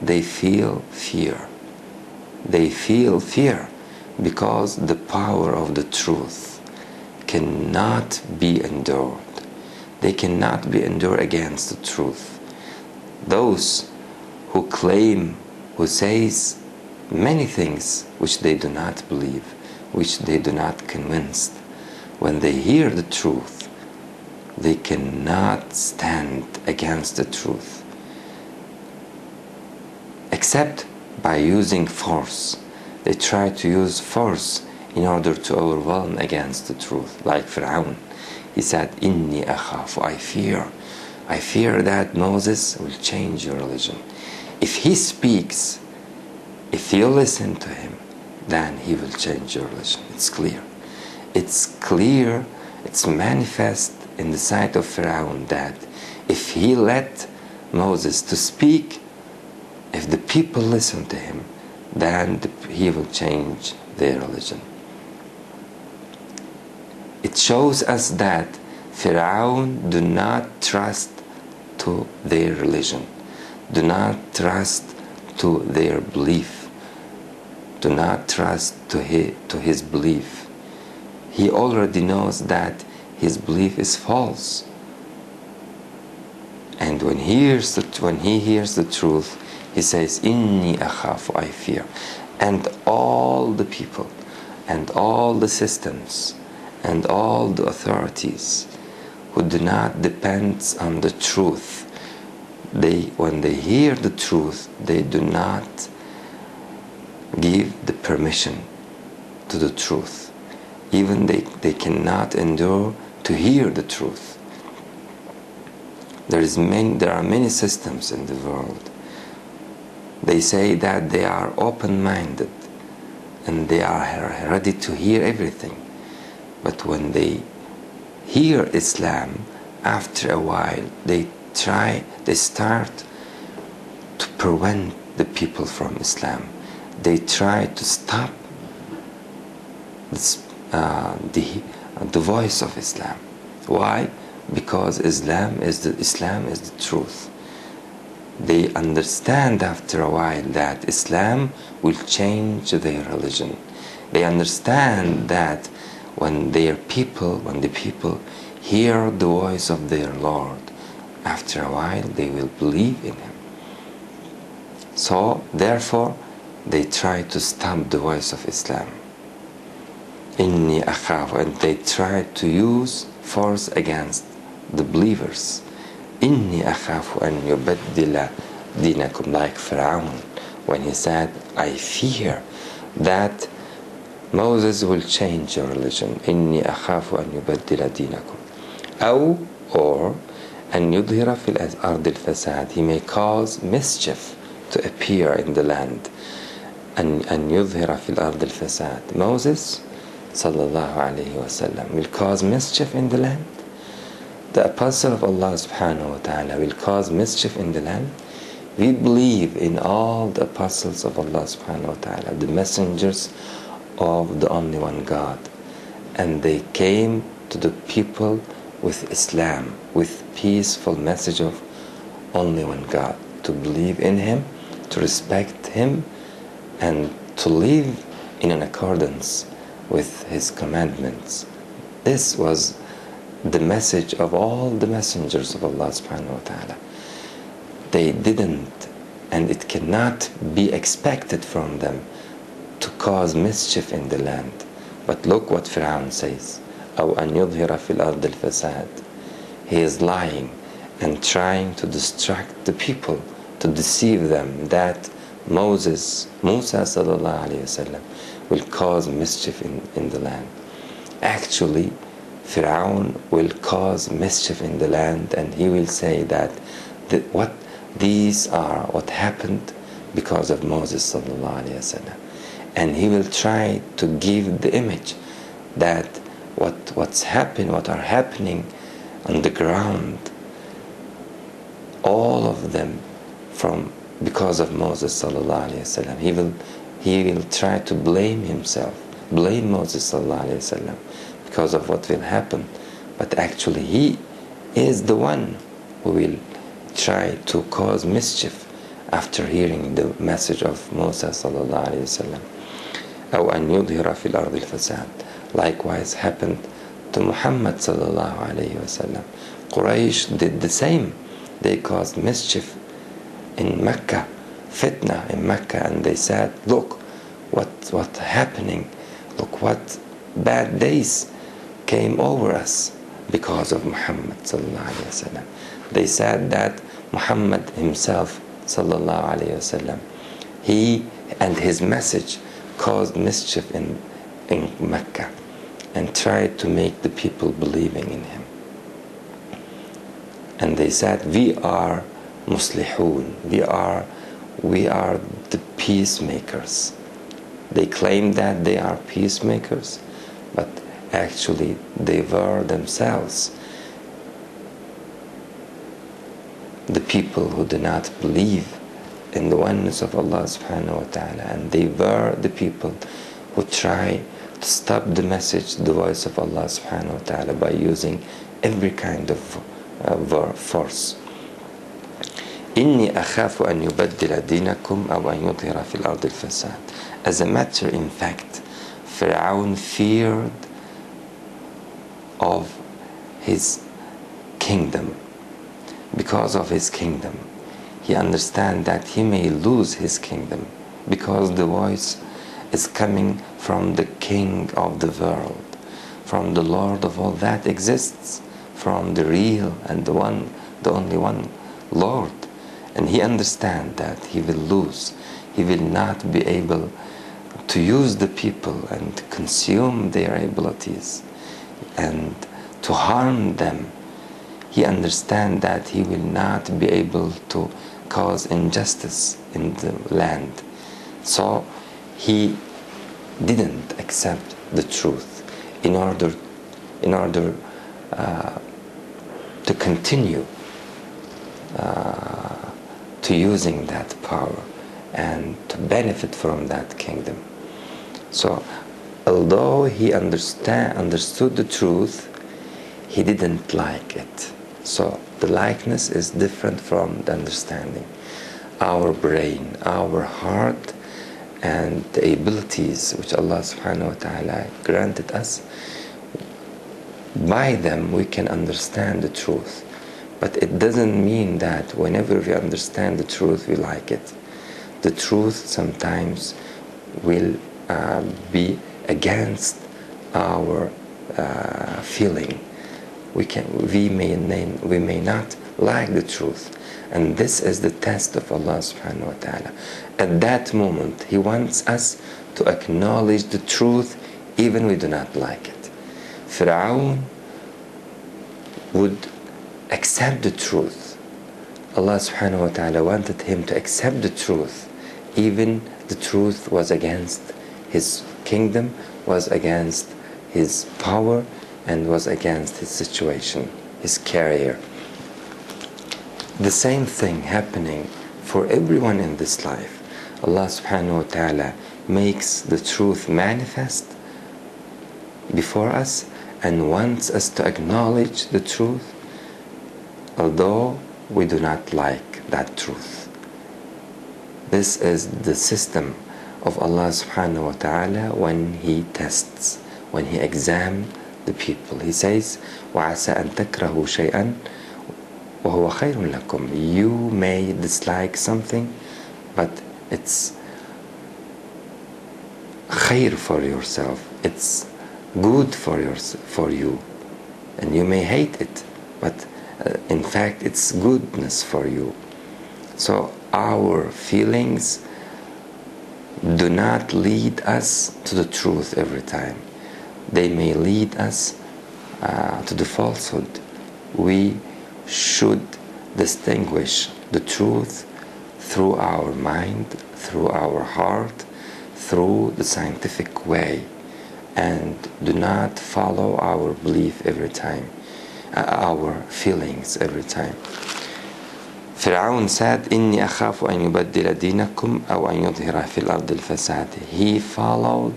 they feel fear. They feel fear because the power of the truth cannot be endured. They cannot be endured against the truth. Those who claim, who says many things which they do not believe, which they do not convince, when they hear the truth, they cannot stand against the truth, except by using force. They try to use force in order to overwhelm against the truth, like Fir'aun. He said, Inni akhafu, I fear that Moses will change your religion. If he speaks, if you listen to him, then he will change your religion. It's clear. It's clear, it's manifest in the sight of Fir'aun that if he let Moses to speak, if the people listen to him, then he will change their religion. It shows us that Fir'aun do not trust to their religion, do not trust to their belief, do not trust to his belief. He already knows that his belief is false. And when he hears the truth, he says, Inni akhafu, I fear. And all the people, and all the systems, and all the authorities who do not depend on the truth, when they hear the truth, they do not give the permission to the truth. Even they cannot endure to hear the truth. There are many systems in the world. They say that they are open-minded and they are ready to hear everything. But when they hear Islam, after a while, they start to prevent the people from Islam. They try to stop the voice of Islam. Why? Because Islam is the truth. They understand after a while that Islam will change their religion. They understand that when the people hear the voice of their Lord, after a while they will believe in Him. So, therefore, they try to stop the voice of Islam. Inni akhafu, and they try to use force against the believers. Inni akhafu an yubaddila dinakum, like Fir'aun, when he said, I fear that Moses will change your religion. Inni akhafu an yubaddila dinakum. Or an yudhira fil ard al-fasad, he may cause mischief to appear in the land. An yudhira fil ard al-fasad. Moses sallallahu alayhi wa sallam will cause mischief in the land. The apostle of Allah subhanahu wa ta'ala will cause mischief in the land. We believe in all the apostles of Allah subhanahu wa ta'ala, the messengers of the only one God. And they came to the people with Islam, with peaceful message of only one God, to believe in Him, to respect Him, and to live in an accordance with His commandments. This was the message of all the messengers of Allah subhanahu wa ta'ala. They didn't, and it cannot be expected from them to cause mischief in the land. But look what Fir'aun says, أو أن يظهر في الأرض الفساد. He is lying and trying to distract the people, to deceive them that Musa sallallahu alayhi wasallam will cause mischief in the land. Actually, Fir'aun will cause mischief in the land, and he will say that what happened because of Moses sallallahu alayhi wasallam. And he will try to give the image that what are happening on the ground, all of them because of Moses sallallahu alayhi wasallam. He will try to blame Moses sallallahu alayhi wasallam because of what will happen. But actually he is the one who will try to cause mischief after hearing the message of Musa sallallahu alayhi wasallam. أو أن يظهر في الأرض الفساد. Likewise happened to Muhammad sallallahu alayhi wasallam. Quraysh did the same. They caused mischief in Mecca, fitna in Mecca, and they said, look what's happening, look what bad days came over us because of Muhammad sallallahu alayhi wasallam. They said that Muhammad himself sallallahu alayhi wasallam, he and his message caused mischief in Mecca and tried to make the people believing in him. And they said, we are muslihun, we are the peacemakers. They claimed that they are peacemakers, but actually they were themselves the people who did not believe in the oneness of Allah subhanahu wa ta'ala, and they were the people who try to stop the message, the voice of Allah subhanahu wa ta'ala, by using every kind of force. إني أخاف أن يبدل دينكم أو أن يظهر في الأرض الفساد. As a matter in fact, Pharaoh feared of his kingdom. Because of his kingdom, he understands that he may lose his kingdom, because the voice is coming from the King of the world, from the Lord of all that exists, from the real and the only one Lord. And he understands that he will lose. He will not be able to use the people and consume their abilities and to harm them. He understands that he will not be able to cause injustice in the land. So he didn't accept the truth in order to continue to using that power and to benefit from that kingdom. So although he understood the truth, he didn't like it. So the likeness is different from the understanding. Our brain, our heart, and the abilities which Allah subhanahu wa ta'ala granted us, by them we can understand the truth. But it doesn't mean that whenever we understand the truth we like it. The truth sometimes will be against our feeling. We may not like the truth, and this is the test of Allah subhanahu wa ta'ala. At that moment He wants us to acknowledge the truth even we do not like it. Pharaoh would accept the truth. Allah subhanahu wa ta'ala wanted him to accept the truth, even the truth was against his kingdom, was against his power, and was against his situation, his career. The same thing happening for everyone in this life. Allah subhanahu wa ta'ala makes the truth manifest before us and wants us to acknowledge the truth, although we do not like that truth. This is the system of Allah subhanahu wa ta'ala when He tests, when He examines the people. He says, وَعَسَىٰ أَن تَكْرَهُوا شَيْئًا وَهُوَ خَيْرٌ لَكُمْ. You may dislike something, but it's khair for yourself. It's good for you. And you may hate it, but in fact it's goodness for you. So our feelings do not lead us to the truth every time. They may lead us to the falsehood. We should distinguish the truth through our mind, through our heart, through the scientific way, and do not follow our belief every time, our feelings every time. Pharaoh said, إِنِّي أَخَافُ أَن يُبَدِّلَ دِينَكُمْ أَوْ أَن يُظْهِرَ فِي الْأَرْضِ الْفَسَادِ. He followed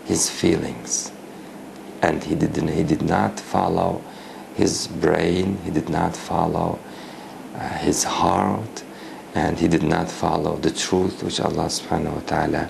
his feelings, and he did not follow his brain, he did not follow his heart, and he did not follow the truth which Allah subhanahu wa ta'ala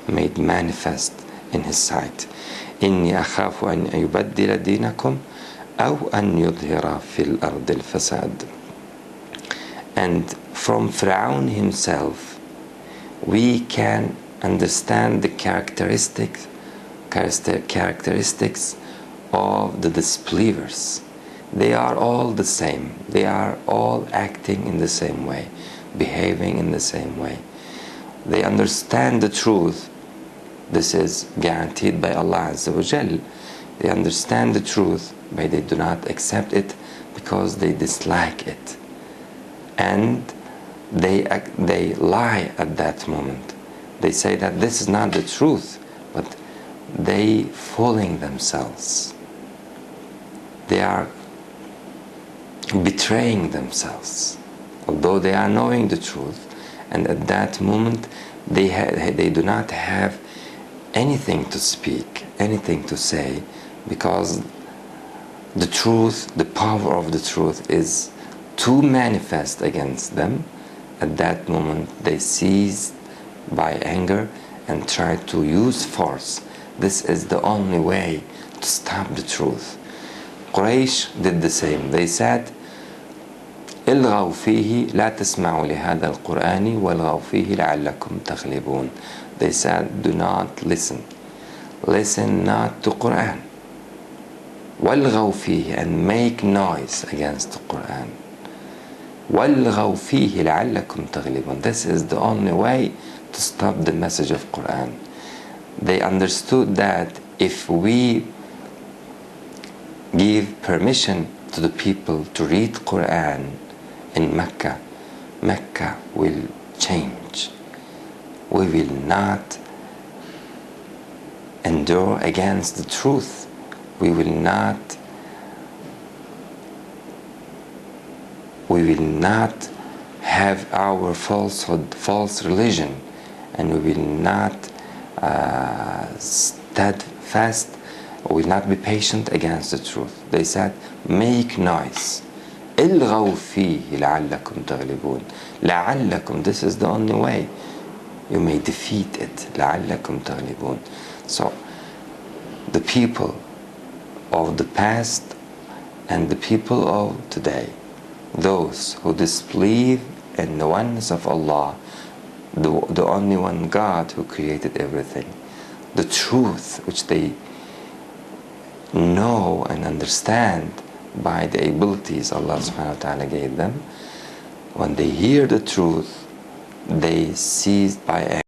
made manifest in his sight. إني أخاف أن يبدل دينكم أو أن يظهر في الأرض الفساد. And from Fir'aun himself we can understand the characteristics of the disbelievers. They are all the same. They are all acting in the same way, behaving in the same way. They understand the truth. This is guaranteed by Allah Azza wa Jal. They understand the truth, but they do not accept it because they dislike it. And they lie at that moment. They say that this is not the truth, but they fooling themselves. They are betraying themselves, although they are knowing the truth, and at that moment they do not have anything to speak, anything to say, because the truth, the power of the truth is too manifest against them. At that moment they seized by anger and tried to use force. This is the only way to stop the truth. Quraysh did the same. They said, الغوا فيه لا تسمعوا لهذا القرآن والغوا فيه لعلكم تغلبون. They said, do not listen. Listen not to Quran. والغوا فيه, and make noise against the Quran. والغوا فيه لعلكم تغلبون. This is the only way to stop the message of Quran. They understood that if we give permission to the people to read Quran in Mecca, Mecca will change. We will not endure against the truth. We will not have our falsehood, false religion, and we will not steadfast, or will not be patient against the truth. They said, make noise. الغوا فيه لعلكم تغلبون. لعلكم, this is the only way you may defeat it. لعلكم تغلبون. So the people of the past and the people of today, those who disbelieve in the oneness of Allah, the only one God who created everything, the truth which they know and understand by the abilities Allah subhanahu wa ta'ala gave them, when they hear the truth, they seized by